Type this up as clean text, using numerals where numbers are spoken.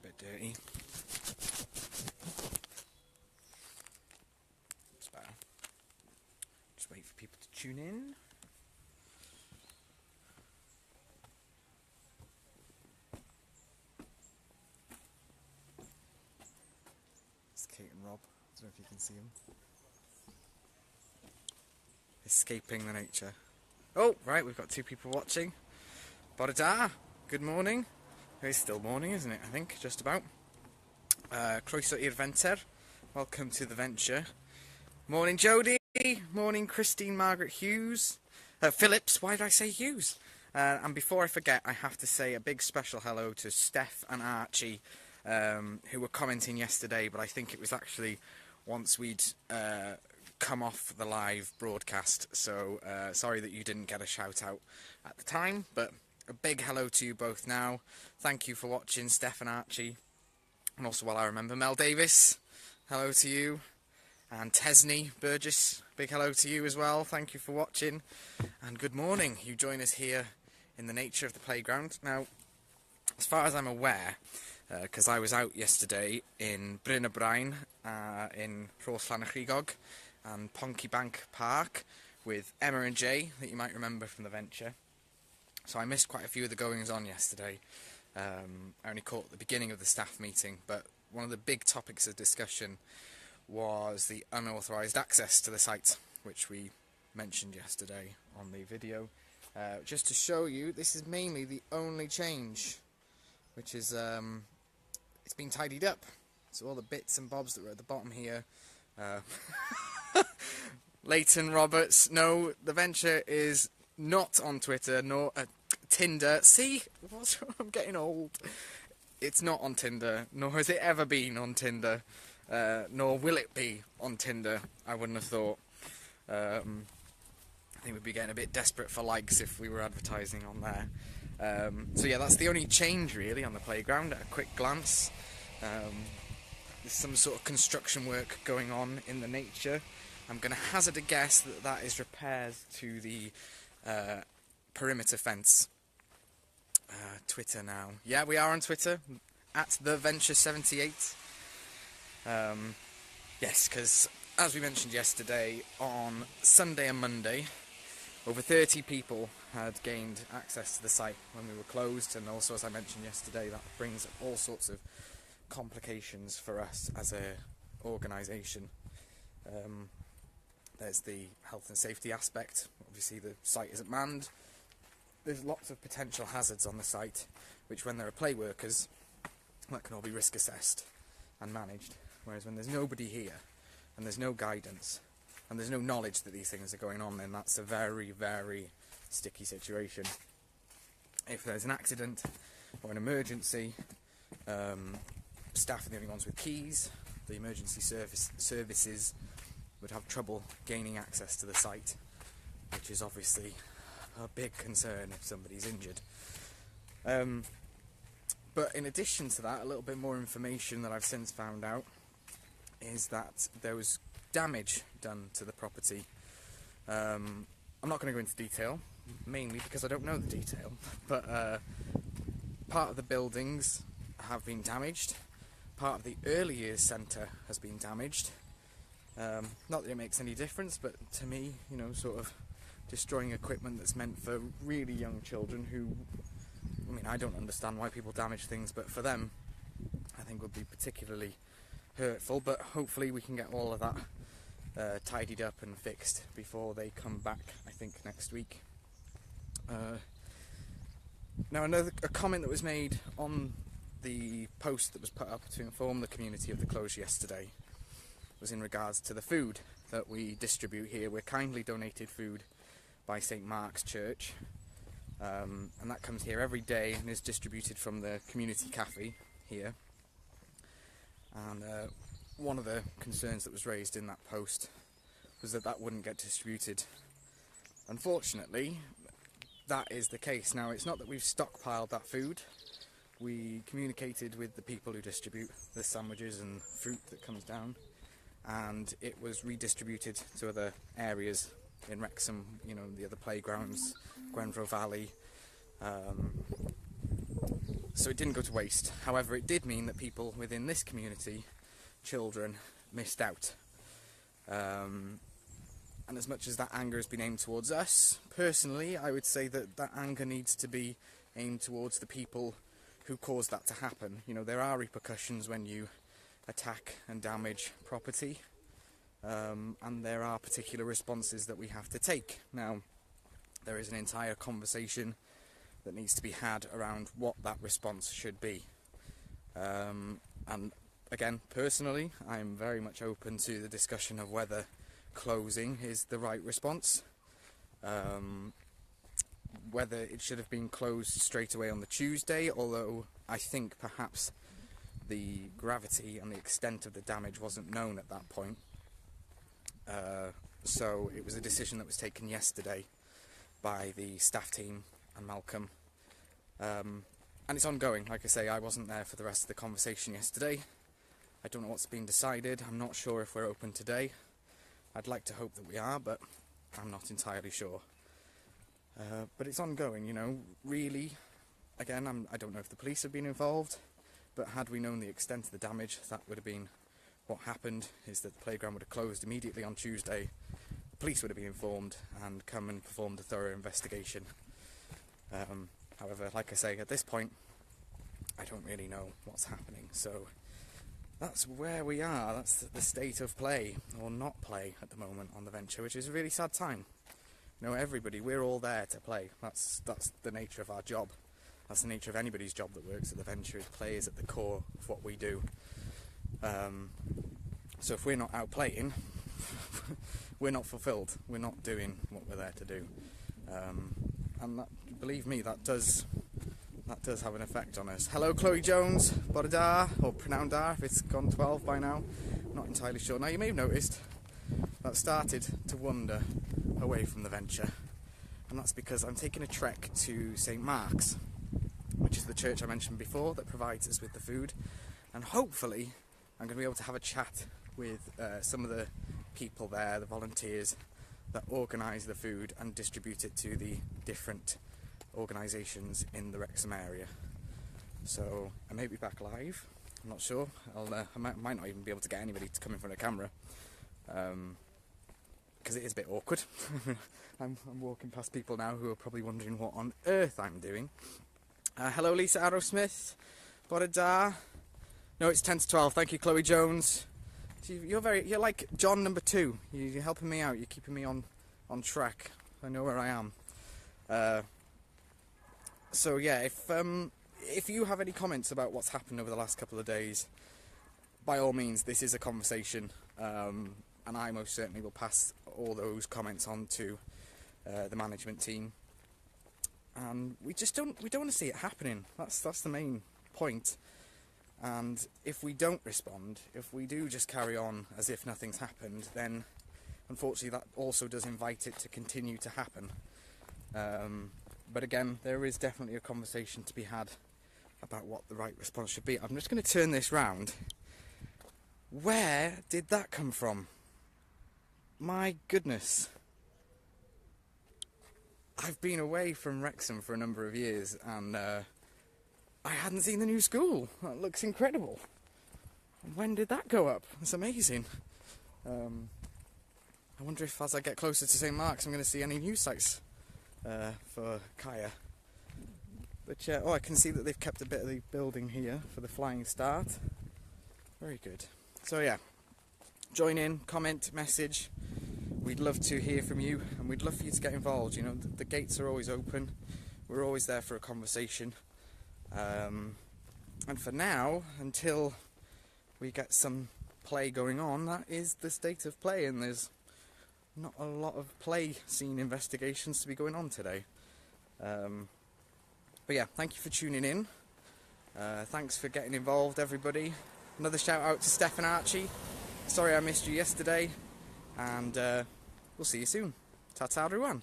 a bit dirty. It's better. Just wait for people to tune in. It's Kate and Rob. I don't know if you can see them. Escaping the nature. Oh, right, we've got two people watching. Bore good morning. It's still morning, isn't it? I think, just about. Croeso i'r Venter. Welcome to the venture. Morning, Jodie. Morning, Christine Margaret Hughes. Phillips, why did I say Hughes? And before I forget, I have to say a big special hello to Steph and Archie, who were commenting yesterday, but I think it was actually once we'd come off the live broadcast, so sorry that you didn't get a shout out at the time, but a big hello to you both now. Thank you for watching, Steph and Archie. And also, while I remember, Mel Davis, hello to you. And Tesney Burgess, big hello to you as well. Thank you for watching. And good morning. You join us here in the nature of the playground. Now, as far as I'm aware, because I was out yesterday in Bryn y Bryn, in Rhos Llanachigog, and Ponky Bank Park with Emma and Jay, that you might remember from the venture. So I missed quite a few of the goings on yesterday. I only caught the beginning of the staff meeting, but one of the big topics of discussion was the unauthorised access to the site, which we mentioned yesterday on the video. Just to show you, this is mainly the only change, which is it's been tidied up. So all the bits and bobs that were at the bottom here. Leighton Roberts, no, the venture is not on Twitter, nor Tinder. See, I'm getting old. It's not on Tinder, nor has it ever been on Tinder, nor will it be on Tinder, I wouldn't have thought. I think we'd be getting a bit desperate for likes if we were advertising on there. So yeah, that's the only change really on the playground at a quick glance. There's some sort of construction work going on in the nature. I'm going to hazard a guess that that is repairs to the perimeter fence. Twitter now. Yeah, we are on Twitter, at TheVenture78. Yes, because as we mentioned yesterday, on Sunday and Monday, over 30 people had gained access to the site when we were closed, and also, as I mentioned yesterday, that brings all sorts of complications for us as a organisation. There's the health and safety aspect. Obviously the site isn't manned. There's lots of potential hazards on the site, which when there are play workers, that can all be risk assessed and managed. Whereas when there's nobody here, and there's no guidance, and there's no knowledge that these things are going on, then that's a very, very sticky situation. If there's an accident or an emergency, staff are the only ones with keys. The emergency services would have trouble gaining access to the site, which is obviously a big concern if somebody's injured. But in addition to that, a little bit more information that I've since found out is that there was damage done to the property. I'm not going to go into detail, mainly because I don't know the detail, but part of the buildings have been damaged. Part of the early years centre has been damaged. Not that it makes any difference, but to me, you know, sort of destroying equipment that's meant for really young children who, I mean, I don't understand why people damage things, but for them, I think would be particularly hurtful. But hopefully we can get all of that tidied up and fixed before they come back, I think, next week. Now, a comment that was made on the post that was put up to inform the community of the closure yesterday was in regards to the food that we distribute here. We're kindly donated food by St Mark's Church, and that comes here every day and is distributed from the community cafe here. And one of the concerns that was raised in that post was that that wouldn't get distributed. Unfortunately, that is the case. Now, it's not that we've stockpiled that food. We communicated with the people who distribute the sandwiches and fruit that comes down, and it was redistributed to other areas in Wrexham, you know, the other playgrounds, Gwenfro Valley, So it didn't go to waste. However, it did mean that people within this community, children, missed out. And as much as that anger has been aimed towards us, personally, I would say that that anger needs to be aimed towards the people who caused that to happen. You know, there are repercussions when you attack and damage property, and there are particular responses that we have to take. Now, there is an entire conversation that needs to be had around what that response should be. And again, personally, I'm very much open to the discussion of whether closing is the right response. Whether it should have been closed straight away on the Tuesday, although I think perhaps the gravity and the extent of the damage wasn't known at that point. So it was a decision that was taken yesterday by the staff team and Malcolm. And it's ongoing. Like I say, I wasn't there for the rest of the conversation yesterday. I don't know what's been decided. I'm not sure if we're open today. I'd like to hope that we are, but I'm not entirely sure. But it's ongoing, you know, really. Again, I don't know if the police have been involved, but had we known the extent of the damage, that would have been what happened, is that the playground would have closed immediately on Tuesday. The police would have been informed and come and performed a thorough investigation. However, like I say, at this point, I don't really know what's happening, so that's where we are. That's the state of play, or not play, at the moment on the venture, which is a really sad time. You know, everybody, we're all there to play. That's the nature of our job. That's the nature of anybody's job that works at the venture, is play is at the core of what we do. So if we're not out playing, we're not fulfilled. We're not doing what we're there to do. And that, believe me, that does have an effect on us. Hello, Chloe Jones, Bodadar, or Pronoundar, if it's gone 12 by now. Not entirely sure. Now, you may have noticed that started to wander away from the venture, and that's because I'm taking a trek to St Mark's, which is the church I mentioned before that provides us with the food, and hopefully I'm going to be able to have a chat with some of the people there, the volunteers that organise the food and distribute it to the different organisations in the Wrexham area. So I may be back live, I'm not sure. I might not even be able to get anybody to come in front of the camera, because it is a bit awkward. I'm walking past people now who are probably wondering what on earth I'm doing. Hello, Lisa Arrowsmith, Bodadar. No, it's 10 to 12. Thank you, Chloe Jones. You're like John number 2. You're helping me out. You're keeping me on track. I know where I am. So yeah, if you have any comments about what's happened over the last couple of days, by all means, this is a conversation, and I most certainly will pass all those comments on to the management team. And we don't want to see it happening. That's the main point. And if we don't respond, if we do just carry on as if nothing's happened, then unfortunately that also does invite it to continue to happen. But again, there is definitely a conversation to be had about what the right response should be. I'm just going to turn this round. Where did that come from? My goodness. I've been away from Wrexham for a number of years, and I hadn't seen the new school. That looks incredible. When did that go up? It's amazing. I wonder if as I get closer to St Mark's I'm going to see any news sites for Kaya. But yeah, I can see that they've kept a bit of the building here for the Flying Start. Very good. So yeah, join in, comment, message. We'd love to hear from you, and we'd love for you to get involved. You know, the gates are always open. We're always there for a conversation. And for now, until we get some play going on, that is the state of play, and there's not a lot of play scene investigations to be going on today. But yeah, thank you for tuning in. Thanks for getting involved, everybody. Another shout out to Steph and Archie. Sorry I missed you yesterday, and we'll see you soon. Ta-ta, everyone.